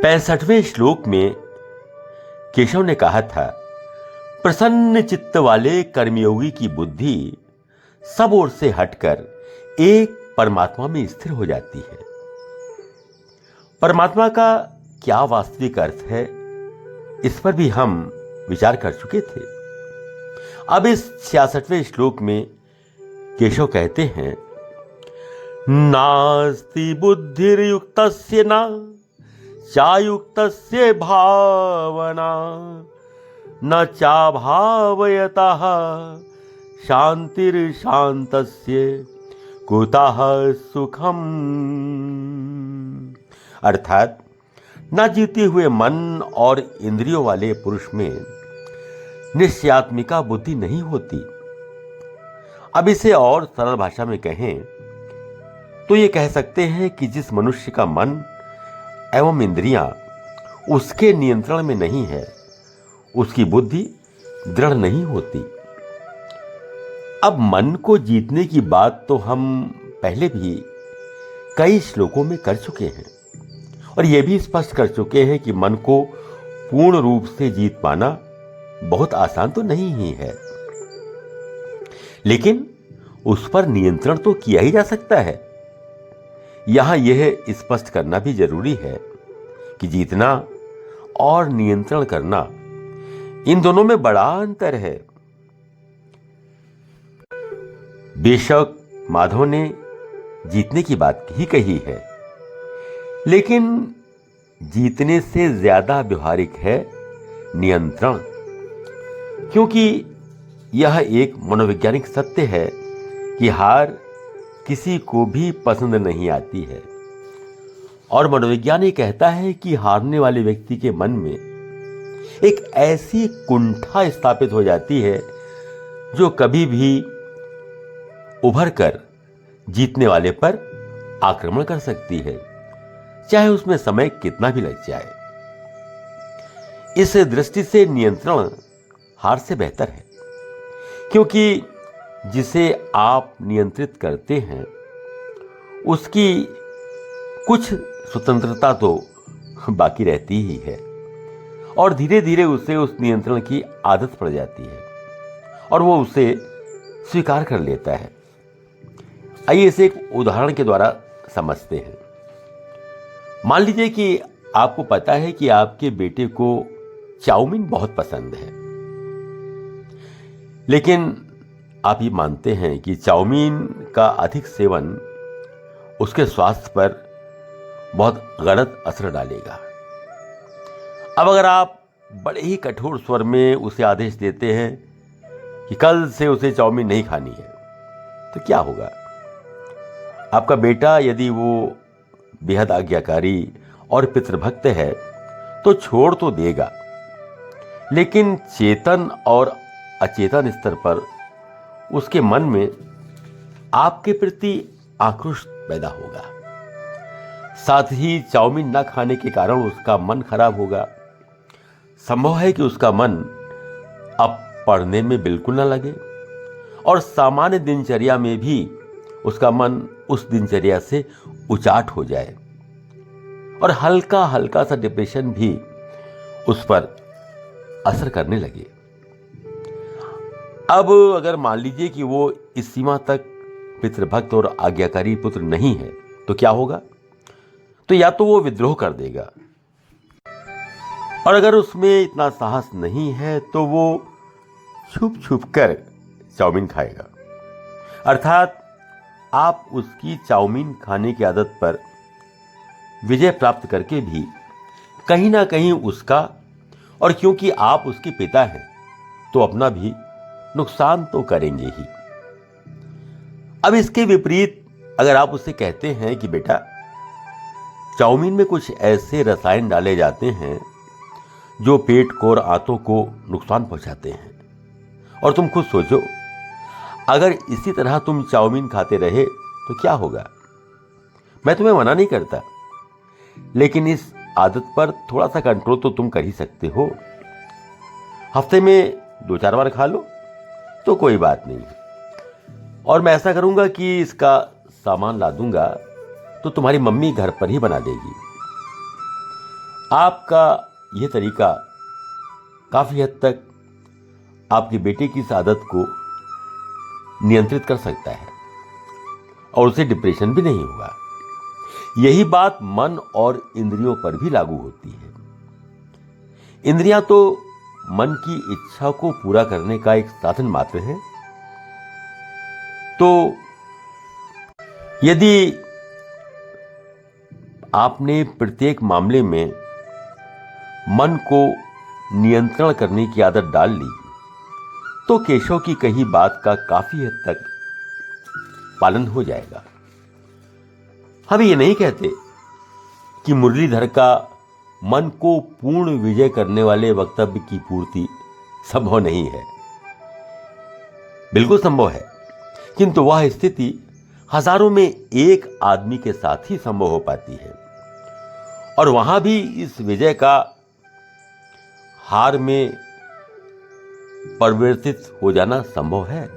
65वें श्लोक में केशव ने कहा था, प्रसन्न चित्त वाले कर्मयोगी की बुद्धि सब ओर से हटकर एक परमात्मा में स्थिर हो जाती है। परमात्मा का क्या वास्तविक अर्थ है, इस पर भी हम विचार कर चुके थे। अब इस 66वें श्लोक में केशव कहते हैं, नास्ति बुद्धिर्युक्तस्य न चायुक्तस्य भावना न चाभावयतः शांतिर्शांतस्य कुतः सुखम। अर्थात न जीते हुए मन और इंद्रियों वाले पुरुष में निश्चयात्मिका बुद्धि नहीं होती। अब इसे और सरल भाषा में कहें तो ये कह सकते हैं कि जिस मनुष्य का मन एवं इंद्रियां उसके नियंत्रण में नहीं है, उसकी बुद्धि दृढ़ नहीं होती। अब मन को जीतने की बात तो हम पहले भी कई श्लोकों में कर चुके हैं और यह भी स्पष्ट कर चुके हैं कि मन को पूर्ण रूप से जीत पाना बहुत आसान तो नहीं ही है, लेकिन उस पर नियंत्रण तो किया ही जा सकता है। यहां यह स्पष्ट करना भी जरूरी है कि जीतना और नियंत्रण करना, इन दोनों में बड़ा अंतर है। बेशक माधव ने जीतने की बात ही कही है, लेकिन जीतने से ज्यादा व्यवहारिक है नियंत्रण, क्योंकि यह एक मनोवैज्ञानिक सत्य है कि हार किसी को भी पसंद नहीं आती है और मनोविज्ञान ये कहता है कि हारने वाले व्यक्ति के मन में एक ऐसी कुंठा स्थापित हो जाती है जो कभी भी उभर कर जीतने वाले पर आक्रमण कर सकती है, चाहे उसमें समय कितना भी लग जाए। इस दृष्टि से नियंत्रण हार से बेहतर है, क्योंकि जिसे आप नियंत्रित करते हैं उसकी कुछ स्वतंत्रता तो बाकी रहती ही है और धीरे धीरे उसे उस नियंत्रण की आदत पड़ जाती है और वो उसे स्वीकार कर लेता है। आइए इसे एक उदाहरण के द्वारा समझते हैं। मान लीजिए कि आपको पता है कि आपके बेटे को चाउमीन बहुत पसंद है, लेकिन आप ये मानते हैं कि चाउमीन का अधिक सेवन उसके स्वास्थ्य पर बहुत गलत असर डालेगा। अब अगर आप बड़े ही कठोर स्वर में उसे आदेश देते हैं कि कल से उसे चाउमीन नहीं खानी है, तो क्या होगा? आपका बेटा यदि वो बेहद आज्ञाकारी और पितृभक्त है तो छोड़ तो देगा, लेकिन चेतन और अचेतन स्तर पर उसके मन में आपके प्रति आक्रोश पैदा होगा। साथ ही चाउमीन न खाने के कारण उसका मन खराब होगा। संभव है कि उसका मन अब पढ़ने में बिल्कुल न लगे और सामान्य दिनचर्या में भी उसका मन उस दिनचर्या से उचाट हो जाए और हल्का हल्का सा डिप्रेशन भी उस पर असर करने लगे। अब अगर मान लीजिए कि वो इस सीमा तक पितृभक्त और आज्ञाकारी पुत्र नहीं है, तो क्या होगा? तो या तो वो विद्रोह कर देगा, और अगर उसमें इतना साहस नहीं है तो वो छुप छुप कर चाउमीन खाएगा। अर्थात आप उसकी चाउमीन खाने की आदत पर विजय प्राप्त करके भी कहीं ना कहीं उसका, और क्योंकि आप उसके पिता हैं तो अपना भी नुकसान तो करेंगे ही। अब इसके विपरीत अगर आप उससे कहते हैं कि बेटा, चाउमीन में कुछ ऐसे रसायन डाले जाते हैं जो पेट को और आंतों को नुकसान पहुंचाते हैं, और तुम खुद सोचो अगर इसी तरह तुम चाउमीन खाते रहे तो क्या होगा? मैं तुम्हें मना नहीं करता, लेकिन इस आदत पर थोड़ा सा कंट्रोल तो तुम कर ही सकते हो। हफ्ते में 2-4 बार खा लो तो कोई बात नहीं, और मैं ऐसा करूंगा कि इसका सामान ला दूंगा तो तुम्हारी मम्मी घर पर ही बना देगी। आपका यह तरीका काफी हद तक आपके बेटे की इस आदत को नियंत्रित कर सकता है और उसे डिप्रेशन भी नहीं होगा। यही बात मन और इंद्रियों पर भी लागू होती है। इंद्रियां तो मन की इच्छा को पूरा करने का एक साधन मात्र है। तो यदि आपने प्रत्येक मामले में मन को नियंत्रण करने की आदत डाल ली तो केशव की कही बात का काफी हद तक पालन हो जाएगा। हम ये नहीं कहते कि मुरलीधर का मन को पूर्ण विजय करने वाले वक्तव्य की पूर्ति संभव नहीं है। बिल्कुल संभव है, किंतु वह स्थिति हजारों में एक आदमी के साथ ही संभव हो पाती है और वहां भी इस विजय का हार में परिवर्तित हो जाना संभव है।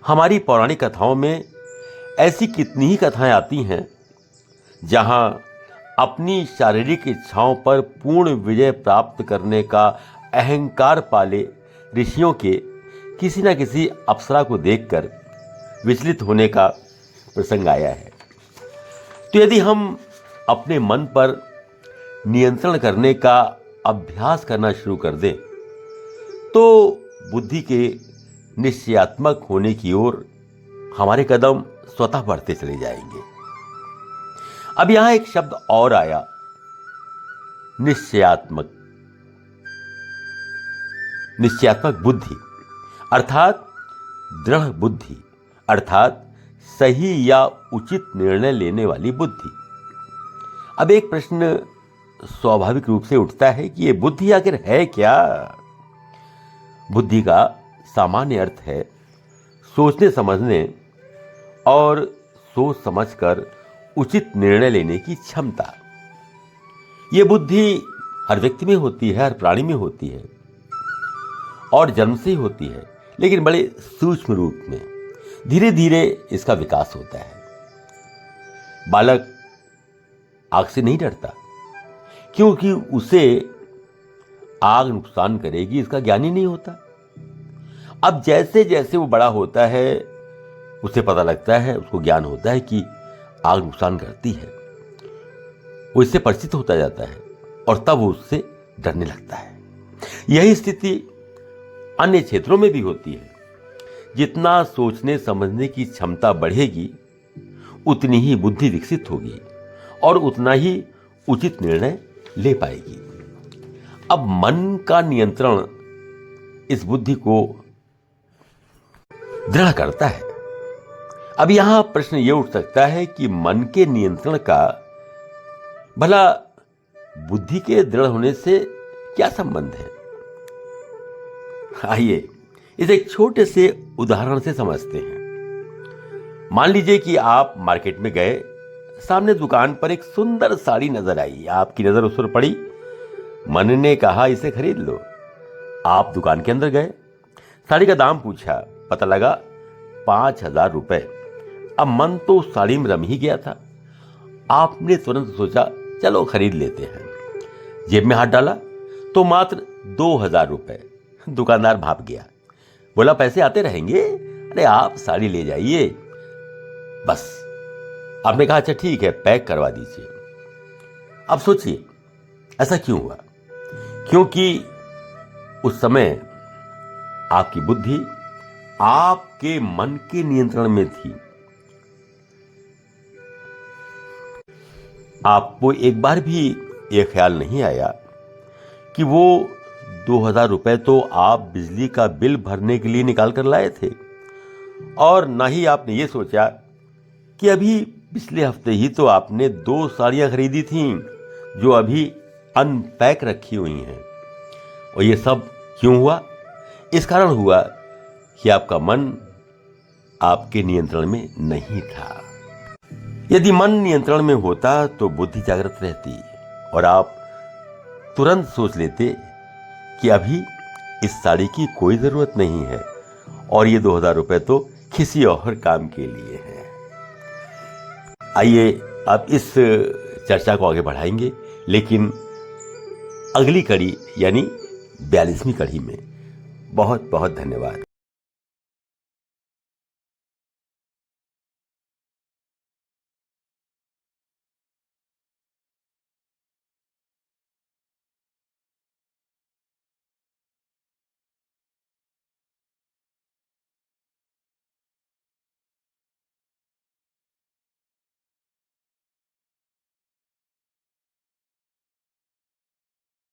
हमारी पौराणिक कथाओं में ऐसी कितनी ही कथाएं आती हैं जहां अपनी शारीरिक इच्छाओं पर पूर्ण विजय प्राप्त करने का अहंकार पाले ऋषियों के किसी न किसी अप्सरा को देखकर विचलित होने का प्रसंग आया है। तो यदि हम अपने मन पर नियंत्रण करने का अभ्यास करना शुरू कर दें तो बुद्धि के निश्चयात्मक होने की ओर हमारे कदम स्वतः बढ़ते चले जाएंगे। अब यहां एक शब्द और आया, निश्चयात्मक। निश्चयात्मक बुद्धि अर्थात दृढ़ बुद्धि, अर्थात सही या उचित निर्णय लेने वाली बुद्धि। अब एक प्रश्न स्वाभाविक रूप से उठता है कि यह बुद्धि आखिर है क्या? बुद्धि का सामान्य अर्थ है सोचने समझने और सोच समझकर उचित निर्णय लेने की क्षमता। यह बुद्धि हर व्यक्ति में होती है, हर प्राणी में होती है और जन्म से ही होती है, लेकिन बड़े सूक्ष्म रूप में धीरे धीरे इसका विकास होता है। बालक आग से नहीं डरता क्योंकि उसे आग नुकसान करेगी इसका ज्ञान ही नहीं होता। अब जैसे जैसे वो बड़ा होता है उसे पता लगता है, उसको ज्ञान होता है कि आग नुकसान करती है, वो इससे परिचित होता जाता है और तब वो उससे डरने लगता है। यही स्थिति अन्य क्षेत्रों में भी होती है। जितना सोचने समझने की क्षमता बढ़ेगी उतनी ही बुद्धि विकसित होगी और उतना ही उचित निर्णय ले पाएगी। अब मन का नियंत्रण इस बुद्धि को दृढ़ करता है। अब यहां प्रश्न यह उठ सकता है कि मन के नियंत्रण का भला बुद्धि के दृढ़ होने से क्या संबंध है? आइए इसे एक छोटे से उदाहरण से समझते हैं। मान लीजिए कि आप मार्केट में गए, सामने दुकान पर एक सुंदर साड़ी नजर आई, आपकी नजर उस पर पड़ी, मन ने कहा इसे खरीद लो। आप दुकान के अंदर गए, साड़ी का दाम पूछा, पता लगा 5,000 रुपए। अब मन तो साड़ी में रम ही गया था। आपने तुरंत सोचा चलो खरीद लेते हैं। जेब में हाथ डाला तो मात्र 2,000 रुपए। दुकानदार भाप गया, बोला पैसे आते रहेंगे, अरे आप साड़ी ले जाइए बस। आपने कहा अच्छा ठीक है पैक करवा दीजिए। अब सोचिए ऐसा क्यों हुआ? क्योंकि उस समय आपकी बुद्धि आपके मन के नियंत्रण में थी। आपको एक बार भी यह ख्याल नहीं आया कि वो 2,000 रुपए तो आप बिजली का बिल भरने के लिए निकाल कर लाए थे, और ना ही आपने ये सोचा कि अभी पिछले हफ्ते ही तो आपने 2 साड़ियां खरीदी थीं जो अभी अनपैक रखी हुई हैं। और ये सब क्यों हुआ? इस कारण हुआ कि आपका मन आपके नियंत्रण में नहीं था। यदि मन नियंत्रण में होता तो बुद्धि जागृत रहती और आप तुरंत सोच लेते कि अभी इस साड़ी की कोई जरूरत नहीं है और ये 2,000 रुपए तो किसी और काम के लिए है। आइए अब इस चर्चा को आगे बढ़ाएंगे, लेकिन अगली कड़ी यानी 42वीं कड़ी में बहुत बहुत धन्यवाद।